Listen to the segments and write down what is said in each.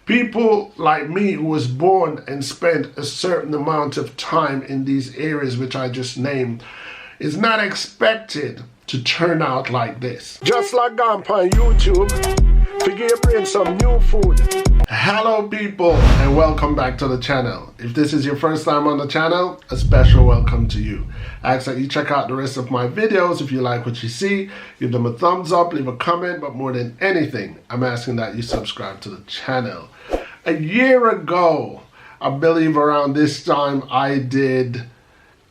People like me who was born and spent a certain amount of time in these areas which I just named is not expected to turn out like this. Just like on YouTube, forgive your brain some new food. Hello people and welcome back to the channel. If this is your first time on the channel, a special welcome to you. I ask that you check out the rest of my videos. If you like what you see, give them a thumbs up, leave a comment, but more than anything, I'm asking that you subscribe to the channel. A year ago, I believe around this time, I did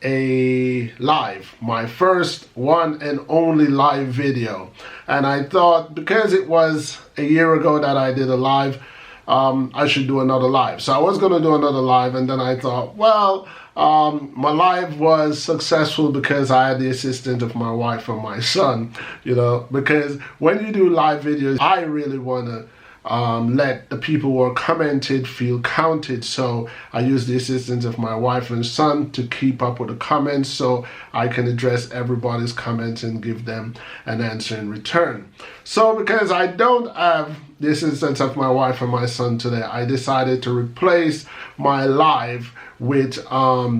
a live, my first one and only live video, and I thought because it was a year ago that I did a live, I should do another live. So I was going to do another live, and then I thought, well, my live was successful because I had the assistance of my wife and my son, you know, because when you do live videos, I really want to let the people who are commented feel counted. So I use the assistance of my wife and son to keep up with the comments so I can address everybody's comments and give them an answer in return. So because I don't have the assistance of my wife and my son today, I decided to replace my live with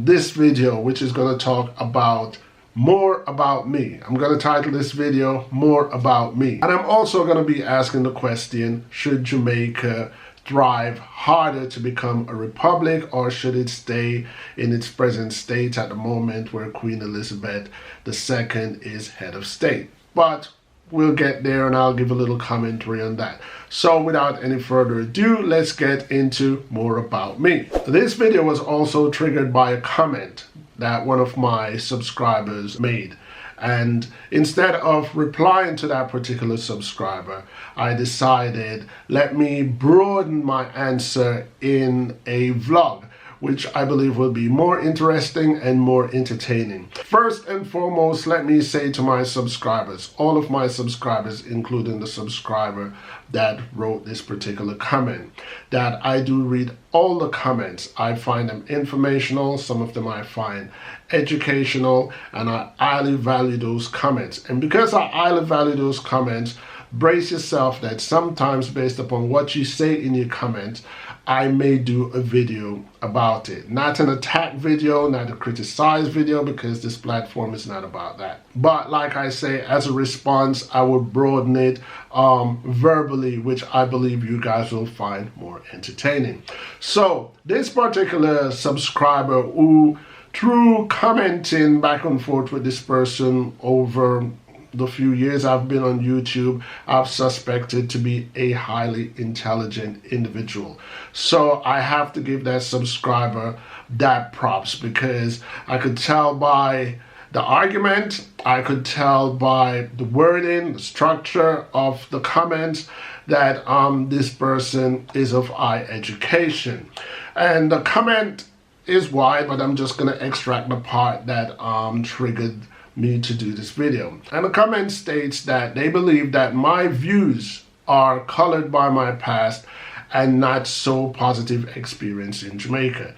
this video, which is going to talk about more about me. I'm going to title this video More About Me. And I'm also going to be asking the question, should Jamaica thrive harder to become a republic, or should it stay in its present state at the moment where Queen Elizabeth II is head of state? But we'll get there and I'll give a little commentary on that. So without any further ado, let's get into more about me. This video was also triggered by a comment that one of my subscribers made, and instead of replying to that particular subscriber, I decided let me broaden my answer in a vlog, which I believe will be more interesting and more entertaining. First and foremost, let me say to my subscribers, all of my subscribers, including the subscriber that wrote this particular comment, that I do read all the comments. I find them informational, some of them I find educational, and I highly value those comments. And because I highly value those comments, brace yourself that sometimes based upon what you say in your comments, I may do a video about it. Not an attack video, not a criticize video, because this platform is not about that. But like I say, as a response, I would broaden it verbally, which I believe you guys will find more entertaining. So this particular subscriber who, through commenting back and forth with this person over the few years I've been on YouTube, I've suspected to be a highly intelligent individual. So I have to give that subscriber that props, because I could tell by the argument, I could tell by the wording, the structure of the comments, that this person is of high education. And the comment is wide, but I'm just going to extract the part that triggered me to do this video. And the comment states that they believe that my views are colored by my past and not so positive experience in Jamaica.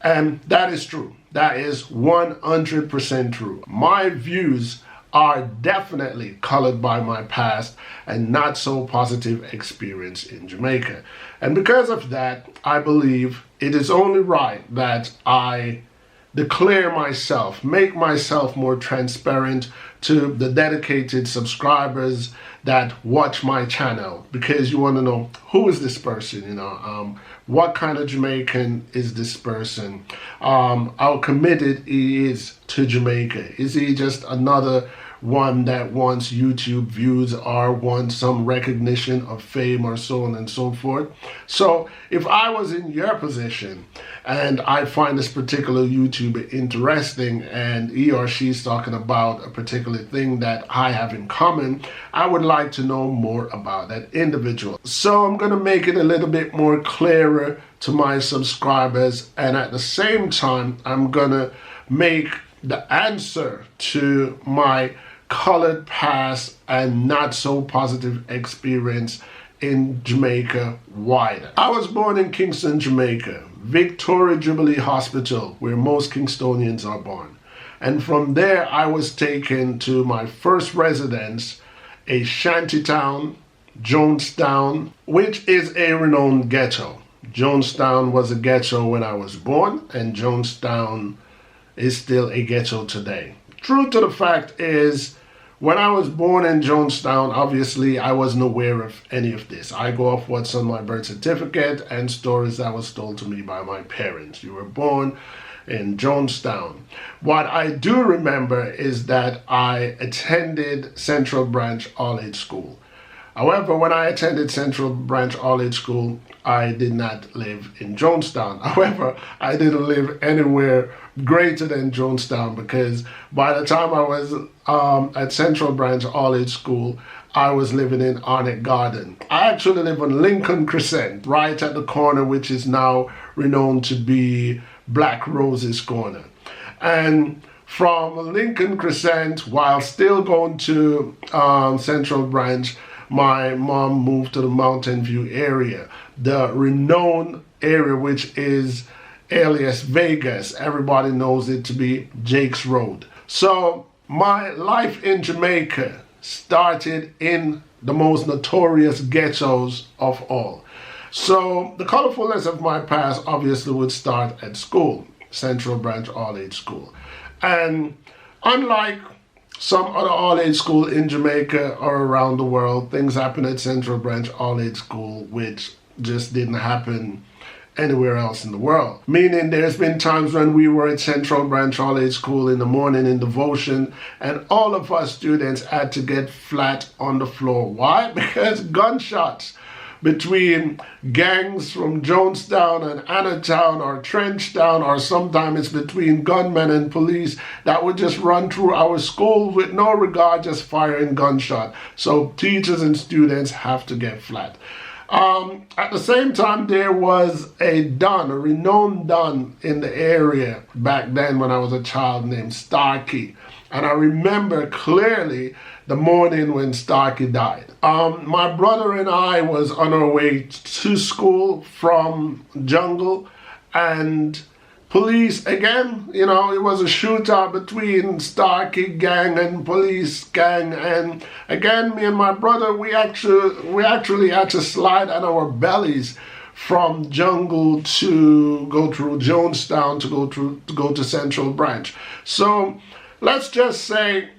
And that is true. That is 100% true. My views are definitely colored by my past and not so positive experience in Jamaica. And because of that, I believe it is only right that I declare myself, make myself more transparent to the dedicated subscribers that watch my channel, because you want to know, who is this person, you know, what kind of Jamaican is this person, how committed he is to Jamaica. Is he just another one that wants YouTube views or wants some recognition of fame or so on and so forth? So if I was in your position and I find this particular YouTuber interesting and he or she's talking about a particular thing that I have in common, I would like to know more about that individual. So I'm going to make it a little bit more clearer to my subscribers, and at the same time I'm going to make the answer to my colored past and not so positive experience in Jamaica wider. I was born in Kingston, Jamaica, Victoria Jubilee Hospital, where most Kingstonians are born. And from there I was taken to my first residence, a shanty town Jonestown, which is a renowned ghetto. Jonestown was a ghetto when I was born, and Jonestown is still a ghetto today. True to the fact is, when I was born in Jonestown, obviously I wasn't aware of any of this. I go off what's on my birth certificate and stories that was told to me by my parents. You were born in Jonestown. What I do remember is that I attended Central Branch All-Age School. However, when I attended Central Branch All-Age School, I did not live in Jonestown. However, I didn't live anywhere greater than Jonestown, because by the time I was at Central Branch All-Age School, I was living in Arnett Garden. I actually live on Lincoln Crescent, right at the corner, which is now renowned to be Black Roses Corner. And from Lincoln Crescent, while still going to Central Branch, my mom moved to the Mountain View area, the renowned area which is alias Vegas. Everybody knows it to be Jake's Road. So my life in Jamaica started in the most notorious ghettos of all. So the colorfulness of my past obviously would start at school, Central Branch All-Age School. And unlike some other all-age school in Jamaica or around the world, things happen at Central Branch All-Age School which just didn't happen anywhere else in the world. Meaning there's been times when we were at Central Branch All-Age School in the morning in devotion, and all of us students had to get flat on the floor. Why? Because gunshots between gangs from Jonestown and Annatown or Trenchtown, or sometimes it's between gunmen and police that would just run through our school with no regard, just firing gunshot. So teachers and students have to get flat. At the same time, there was a Don, a renowned Don in the area back then when I was a child, named Starkey. And I remember clearly the morning when Starkey died. My brother and I was on our way to school from Jungle, and police, again, you know, it was a shootout between Starkey gang and police gang, and again, me and my brother, we actually had to slide on our bellies from Jungle to go through Jonestown to go to Central Branch. So let's just say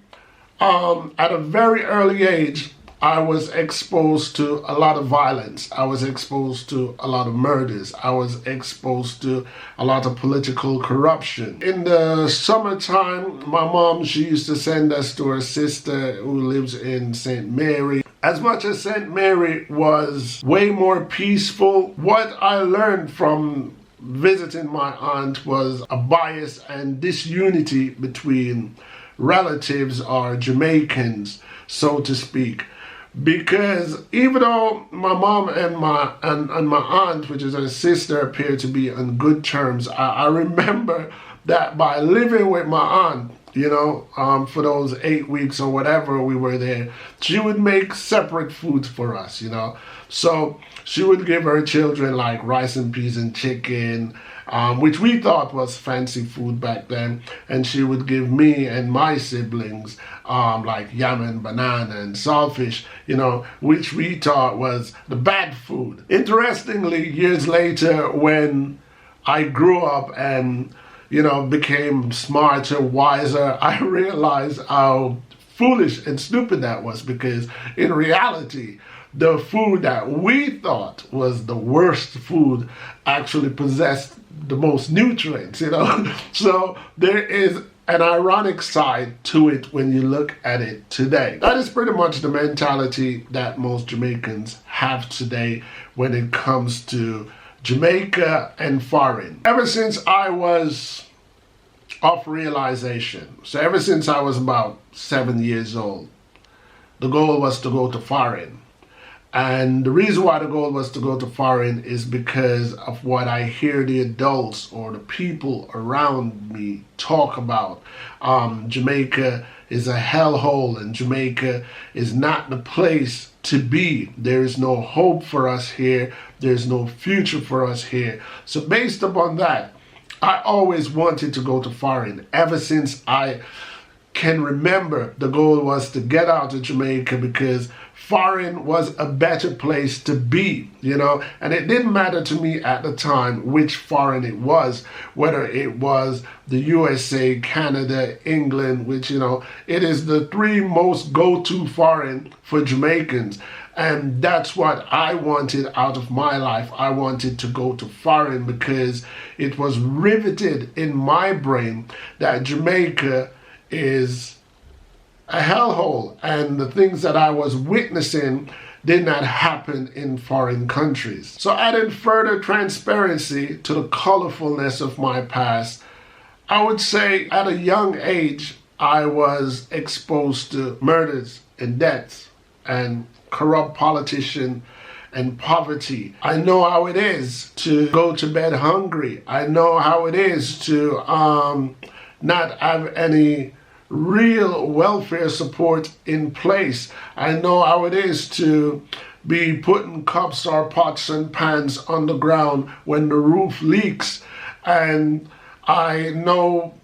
at a very early age, I was exposed to a lot of violence. I was exposed to a lot of murders. I was exposed to a lot of political corruption. In the summertime, my mom, she used to send us to her sister who lives in St. Mary. As much as St. Mary was way more peaceful, what I learned from visiting my aunt was a bias and disunity between relatives or Jamaicans, so to speak. Because even though my mom and my aunt, which is her sister, appear to be on good terms, I remember that by living with my aunt, you know, for those 8 weeks or whatever we were there, she would make separate foods for us, you know. So she would give her children like rice and peas and chicken, which we thought was fancy food back then, and she would give me and my siblings like yam and banana and saltfish, you know, which we thought was the bad food. Interestingly, years later, when I grew up and, you know, became smarter, wiser, I realized how foolish and stupid that was, because in reality, the food that we thought was the worst food actually possessed the most nutrients, you know. So there is an ironic side to it when you look at it today. That is pretty much the mentality that most Jamaicans have today when it comes to Jamaica and foreign. Ever since I was of realization, so ever since I was about 7 years old, the goal was to go to foreign. And the reason why the goal was to go to foreign is because of what I hear the adults or the people around me talk about. Jamaica is a hellhole, and Jamaica is not the place to be. There is no hope for us here. There's no future for us here. So based upon that, I always wanted to go to foreign. Ever since I can remember, the goal was to get out of Jamaica, because foreign was a better place to be, you know, and it didn't matter to me at the time which foreign it was, whether it was the USA, Canada, England, which, you know, it is the three most go-to foreign for Jamaicans. And that's what I wanted out of my life. I wanted to go to foreign because it was riveted in my brain that Jamaica is a hellhole, and the things that I was witnessing did not happen in foreign countries. So adding further transparency to the colorfulness of my past, I would say at a young age, I was exposed to murders and deaths and corrupt politicians and poverty. I know how it is to go to bed hungry. I know how it is to not have any real welfare support in place. I know how it is to be putting cups or pots and pans on the ground when the roof leaks. And I know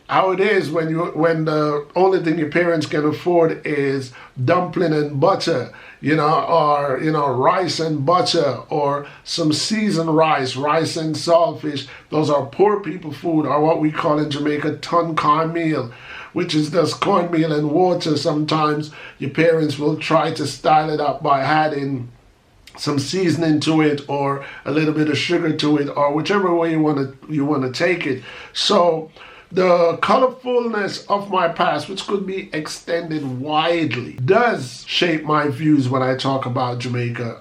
how it is when the only thing your parents can afford is dumpling and butter, you know, or, you know, rice and butter, or some seasoned rice and saltfish. Those are poor people food, or what we call in Jamaica ton cornmeal, which is just cornmeal and water. Sometimes your parents will try to style it up by adding some seasoning to it or a little bit of sugar to it, or whichever way you want to take it. So the colorfulness of my past, which could be extended widely, does shape my views when I talk about Jamaica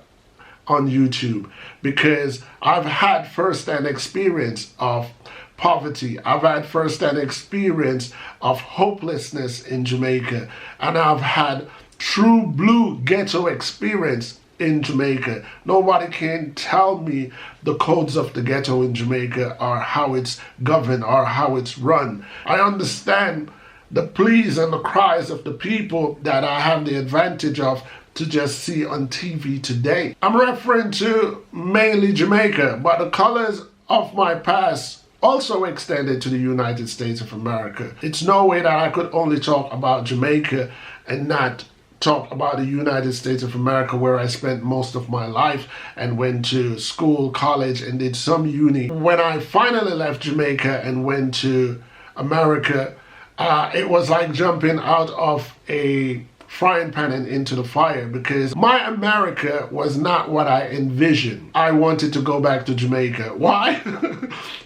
on YouTube, because I've had first-hand experience of poverty. I've had first-hand experience of hopelessness in Jamaica, and I've had true blue ghetto experience in Jamaica. Nobody can tell me the codes of the ghetto in Jamaica or how it's governed or how it's run. I understand the pleas and the cries of the people that I have the advantage of to just see on TV today. I'm referring to mainly Jamaica, but the colors of my past also extended to the United States of America. It's no way that I could only talk about Jamaica and not talk about the United States of America, where I spent most of my life and went to school, college, and did some uni. When I finally left Jamaica and went to America, it was like jumping out of a frying pan and into the fire, because my America was not what I envisioned. I wanted to go back to Jamaica. Why?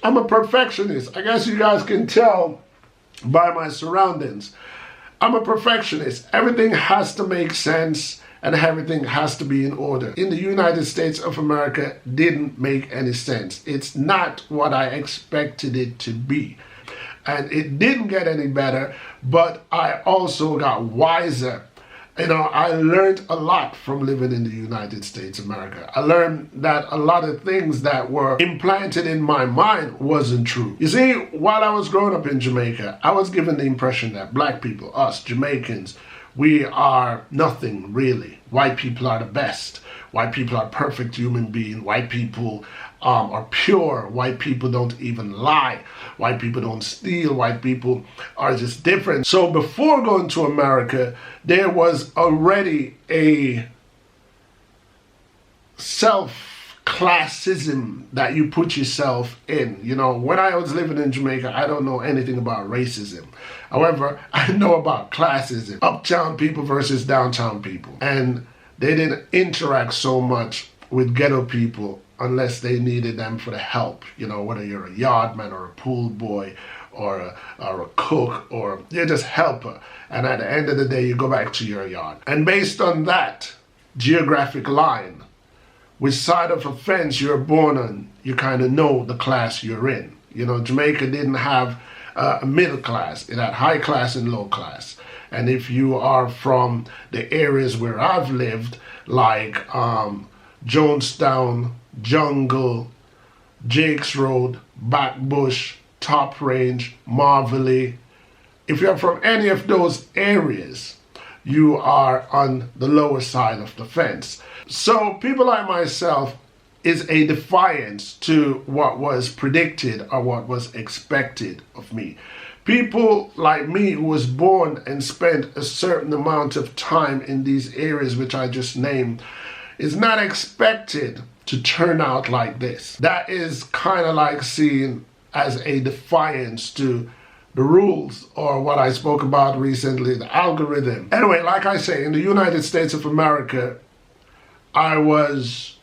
I'm a perfectionist. I guess you guys can tell by my surroundings. I'm a perfectionist. Everything has to make sense and everything has to be in order. In the United States of America, didn't make any sense. It's not what I expected it to be. And it didn't get any better, but I also got wiser. You know, I learned a lot from living in the United States of America. I learned that a lot of things that were implanted in my mind wasn't true. You see, while I was growing up in Jamaica, I was given the impression that black people, us Jamaicans, we are nothing really. White people are the best. White people are perfect human beings. White people are pure. White people don't even lie. White people don't steal. White people are just different. So before going to America, there was already a self-classism that you put yourself in. You know, when I was living in Jamaica, I don't know anything about racism. However, I know about classism. Uptown people versus downtown people. And they didn't interact so much with ghetto people unless they needed them for the help. You know, whether you're a yardman or a pool boy or a cook, or you're just helper. And at the end of the day, you go back to your yard. And based on that geographic line, which side of a fence you're born on, you kind of know the class you're in. You know, Jamaica didn't have a middle class. It had high class and low class. And if you are from the areas where I've lived, like Jonestown, Jungle, Jakes Road, Backbush, Top Range, Marvelly, if you're from any of those areas, you are on the lower side of the fence. So people like myself is a defiance to what was predicted or what was expected of me. People like me who was born and spent a certain amount of time in these areas which I just named is not expected to turn out like this. That is kind of like seen as a defiance to the rules, or what I spoke about recently, the algorithm. Anyway, like I say, in the United States of America, I was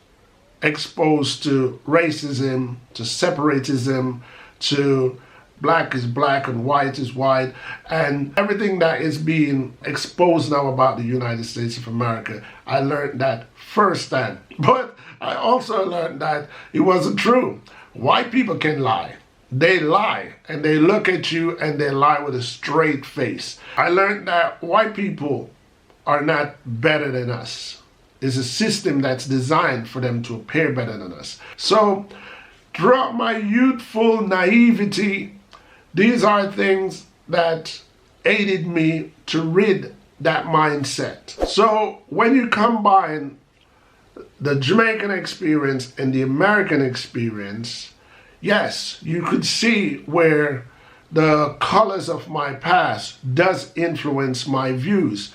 exposed to racism, to separatism, to black is black and white is white, and everything that is being exposed now about the United States of America. I learned that firsthand. But I also learned that it wasn't true. White people can lie. They lie, and they look at you and they lie with a straight face. I learned that white people are not better than us. It's a system that's designed for them to appear better than us. So throughout my youthful naivety, these are things that aided me to rid that mindset. So when you combine the Jamaican experience and the American experience, yes, you could see where the colors of my past does influence my views.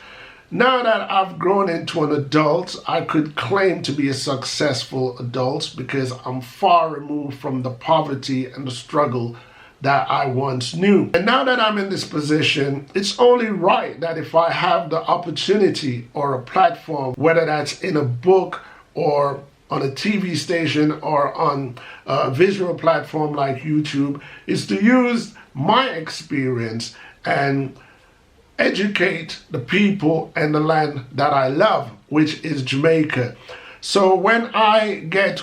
Now that I've grown into an adult, I could claim to be a successful adult because I'm far removed from the poverty and the struggle that I once knew. And now that I'm in this position, it's only right that if I have the opportunity or a platform, whether that's in a book or on a TV station or on a visual platform like YouTube, is to use my experience and educate the people and the land that I love, which is Jamaica. So when I get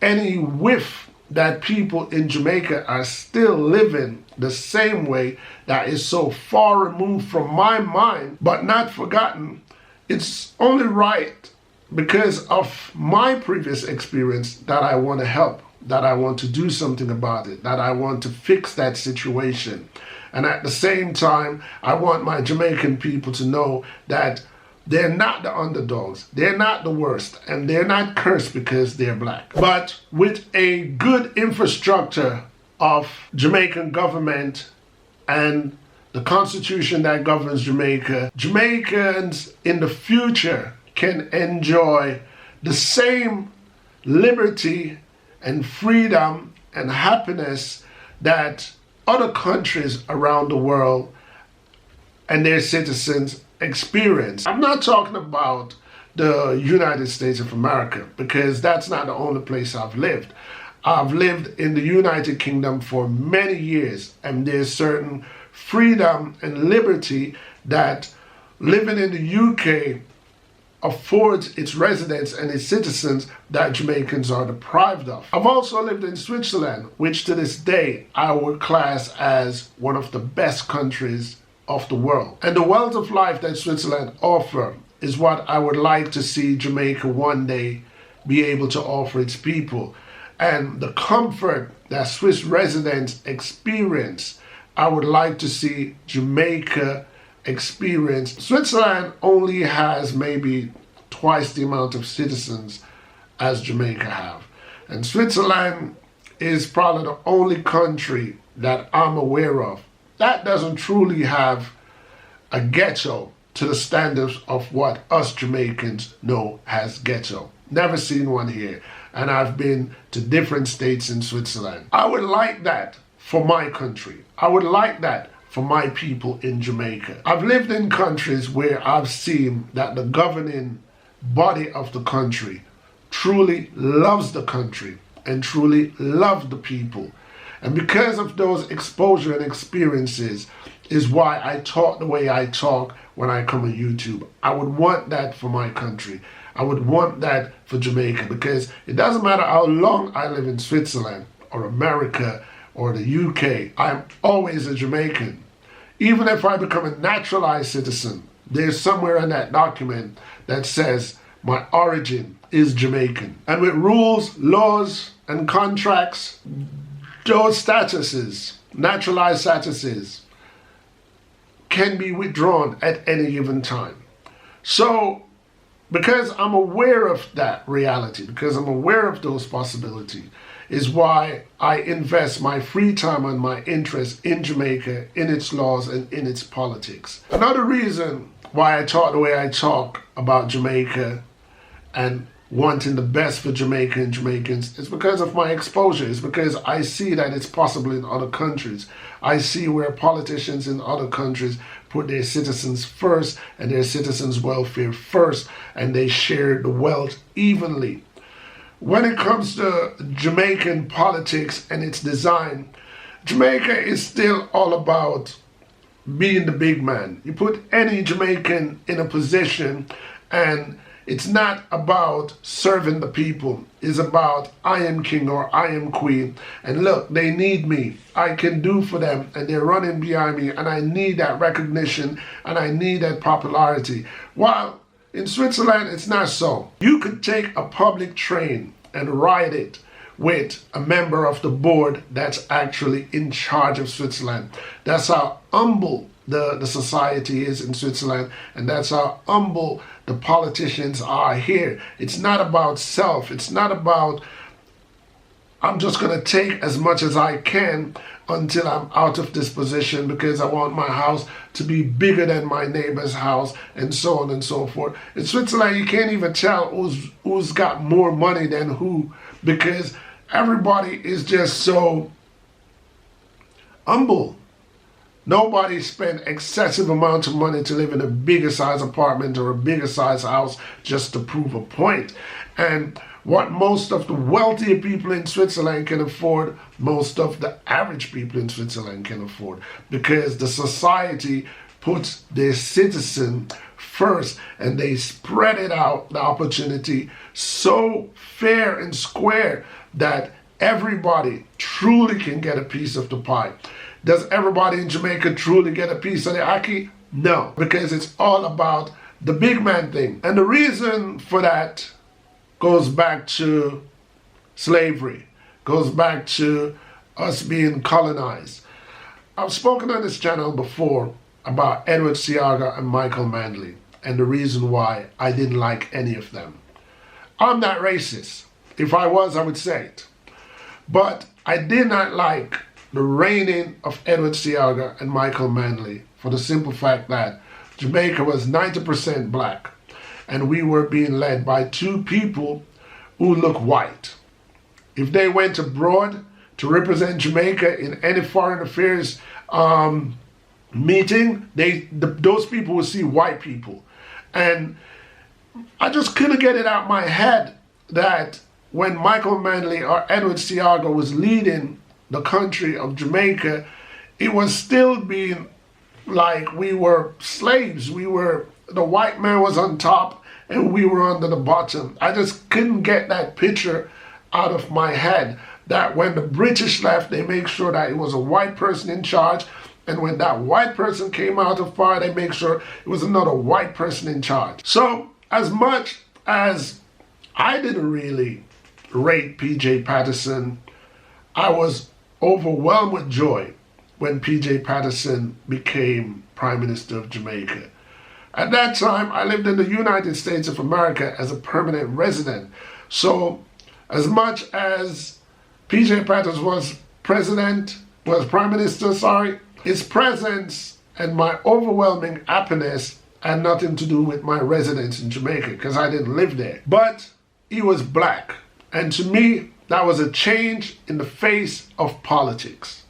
any whiff that people in Jamaica are still living the same way that is so far removed from my mind, but not forgotten, it's only right because of my previous experience that I want to help, that I want to do something about it, that I want to fix that situation. And at the same time, I want my Jamaican people to know that they're not the underdogs, they're not the worst, and they're not cursed because they're black. But with a good infrastructure of Jamaican government and the constitution that governs Jamaica, Jamaicans in the future can enjoy the same liberty and freedom and happiness that other countries around the world and their citizens experience. I'm not talking about the United States of America because that's not the only place I've lived. I've lived in the United Kingdom for many years, and there's certain freedom and liberty that living in the UK affords its residents and its citizens that Jamaicans are deprived of. I've also lived in Switzerland, which to this day I would class as one of the best countries of the world. And the wealth of life that Switzerland offers is what I would like to see Jamaica one day be able to offer its people. And the comfort that Swiss residents experience, I would like to see Jamaica experience. Switzerland only has maybe twice the amount of citizens as Jamaica have. And Switzerland is probably the only country that I'm aware of that doesn't truly have a ghetto to the standards of what us Jamaicans know as ghetto. Never seen one here. And I've been to different states in Switzerland. I would like that for my country. I would like that for my people in Jamaica. I've lived in countries where I've seen that the governing body of the country truly loves the country and truly loves the people. And because of those exposure and experiences is why I talk the way I talk when I come on YouTube. I would want that for my country. I would want that for Jamaica, because it doesn't matter how long I live in Switzerland or America or the UK, I'm always a Jamaican. Even if I become a naturalized citizen, there's somewhere in that document that says my origin is Jamaican. And with rules, laws, and contracts, those statuses, naturalized statuses, can be withdrawn at any given time. So, because I'm aware of that reality, because I'm aware of those possibilities, is why I invest my free time and my interest in Jamaica, in its laws and in its politics. Another reason why I talk the way I talk about Jamaica and wanting the best for Jamaica and Jamaicans is because of my exposure. It's because I see that it's possible in other countries. I see where politicians in other countries put their citizens first and their citizens' welfare first, and they share the wealth evenly. When it comes to Jamaican politics and its design, Jamaica is still all about being the big man. You put any Jamaican in a position and it's not about serving the people. It's about I am king or I am queen. And look, they need me. I can do for them and they're running behind me and I need that recognition and I need that popularity. While in Switzerland, it's not so. You could take a public train and ride it with a member of the board that's actually in charge of Switzerland. That's how humble the society is in Switzerland, and that's how humble the politicians are here. It's not about self. It's not about I'm just going to take as much as I can until I'm out of this position because I want my house to be bigger than my neighbor's house, and so on and so forth. In Switzerland, you can't even tell who's got more money than who, because everybody is just so humble. Nobody spend excessive amount of money to live in a bigger size apartment or a bigger size house just to prove a point. And what most of the wealthier people in Switzerland can afford, most of the average people in Switzerland can afford, because the society puts their citizen first and they spread it out, the opportunity, so fair and square that everybody truly can get a piece of the pie. Does everybody in Jamaica truly get a piece of the ackee? No, because it's all about the big man thing. And the reason for that goes back to slavery, goes back to us being colonized. I've spoken on this channel before about Edward Seaga and Michael Manley and the reason why I didn't like any of them. I'm not racist. If I was, I would say it. But I did not like the reigning of Edward Seaga and Michael Manley for the simple fact that Jamaica was 90% black and we were being led by two people who look white. If they went abroad to represent Jamaica in any foreign affairs meeting, those people would see white people. And I just couldn't get it out my head that when Michael Manley or Edward Seaga was leading the country of Jamaica, it was still being like we were slaves. The white man was on top and we were under the bottom. I just couldn't get that picture out of my head, that when the British left, they make sure that it was a white person in charge, and when that white person came out of power, they make sure it was another white person in charge. So as much as I didn't really rate PJ Patterson, I was overwhelmed with joy when PJ Patterson became Prime Minister of Jamaica. At that time, I lived in the United States of America as a permanent resident. So as much as PJ Patterson was Prime Minister, his presence and my overwhelming happiness had nothing to do with my residence in Jamaica because I didn't live there. But he was black. And to me, that was a change in the face of politics.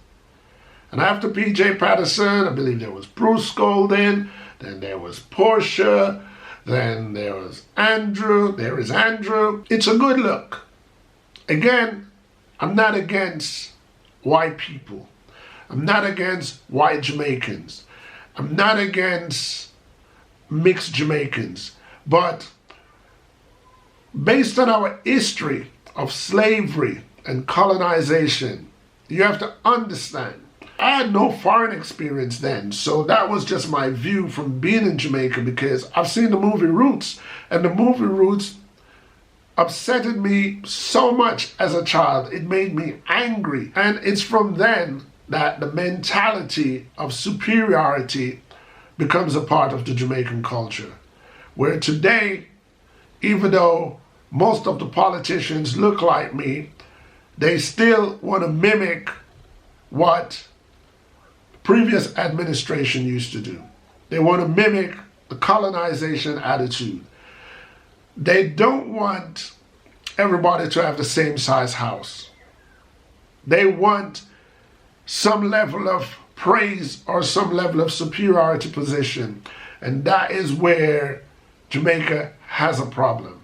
And after PJ Patterson, I believe there was Bruce Golding, then there was Portia, then there was Andrew, there is Andrew. It's a good look. Again, I'm not against white people. I'm not against white Jamaicans. I'm not against mixed Jamaicans. But based on our history of slavery and colonization, you have to understand, I had no foreign experience then, so that was just my view from being in Jamaica, because I've seen the movie Roots, and the movie Roots upsetted me so much as a child. It made me angry, and it's from then that the mentality of superiority becomes a part of the Jamaican culture, where today, even though most of the politicians look like me, They still want to mimic what previous administration used to do. They want to mimic the colonization attitude. They don't want everybody to have the same size house. They want some level of praise or some level of superiority position. And that is where Jamaica has a problem.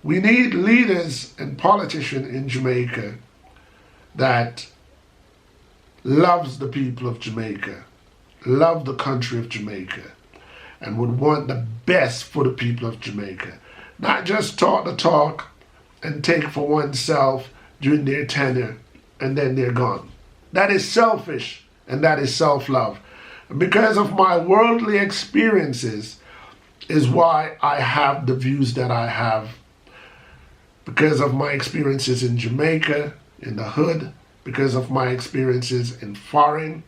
We need leaders and politicians in Jamaica that loves the people of Jamaica, love the country of Jamaica, and would want the best for the people of Jamaica. Not just talk the talk and take for oneself during their tenure and then they're gone. That is selfish and that is self-love. Because of my worldly experiences is why I have the views that I have. Because of my experiences in Jamaica, in the hood, because of my experiences in foreign,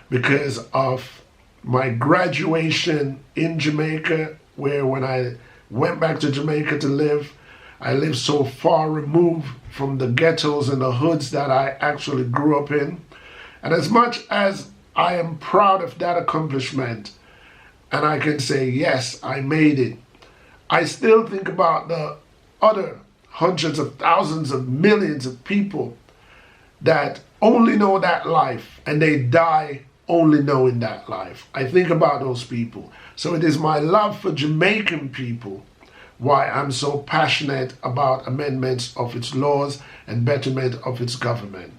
because of my graduation in Jamaica, where when I went back to Jamaica to live, I lived so far removed from the ghettos and the hoods that I actually grew up in. And as much as I am proud of that accomplishment, and I can say, yes, I made it, I still think about the other hundreds of thousands of millions of people that only know that life and they die only knowing that life. I think about those people. So it is my love for Jamaican people why I'm so passionate about amendments of its laws and betterment of its government.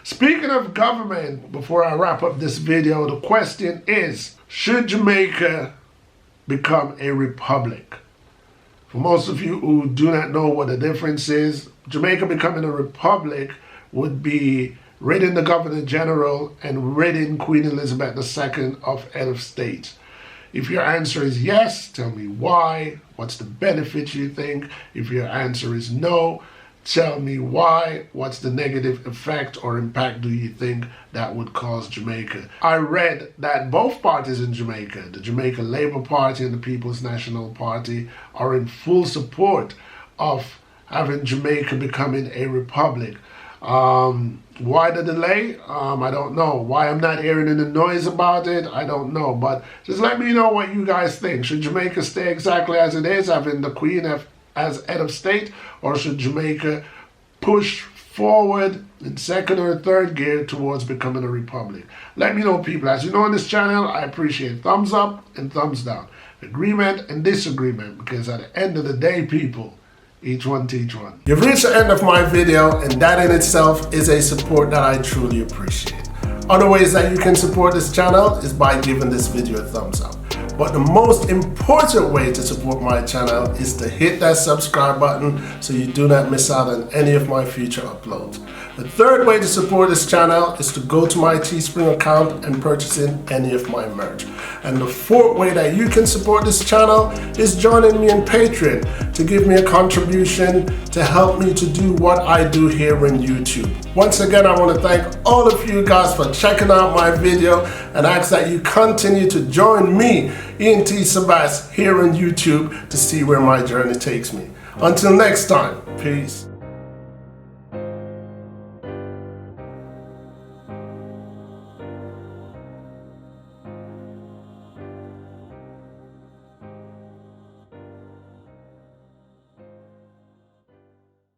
Speaking of government, before I wrap up this video, the question is, should Jamaica become a republic? For most of you who do not know what the difference is, Jamaica becoming a republic would be ridding the Governor General and ridding Queen Elizabeth II of head of state. If your answer is yes, tell me why. What's the benefit you think? If your answer is no, tell me why. What's the negative effect or impact do you think that would cause Jamaica? I read that both parties in Jamaica, the Jamaica Labour Party and the People's National Party, are in full support of having Jamaica becoming a republic. Why the delay? I don't know. Why I'm not hearing any noise about it? I don't know. But just let me know what you guys think. Should Jamaica stay exactly as it is, having the Queen as head of state, or should Jamaica push forward in second or third gear towards becoming a republic? Let me know, people. As you know on this channel, I appreciate thumbs up and thumbs down, agreement and disagreement, because at the end of the day, people, each one teach one. You've reached the end of my video, and that in itself is a support that I truly appreciate. Other ways that you can support this channel is by giving this video a thumbs up. But the most important way to support my channel is to hit that subscribe button so you do not miss out on any of my future uploads. The third way to support this channel is to go to my Teespring account and purchasing any of my merch. And the fourth way that you can support this channel is joining me on Patreon to give me a contribution to help me to do what I do here on YouTube. Once again, I want to thank all of you guys for checking out my video and ask that you continue to join me, ENT Sabas, here on YouTube to see where my journey takes me. Until next time, peace.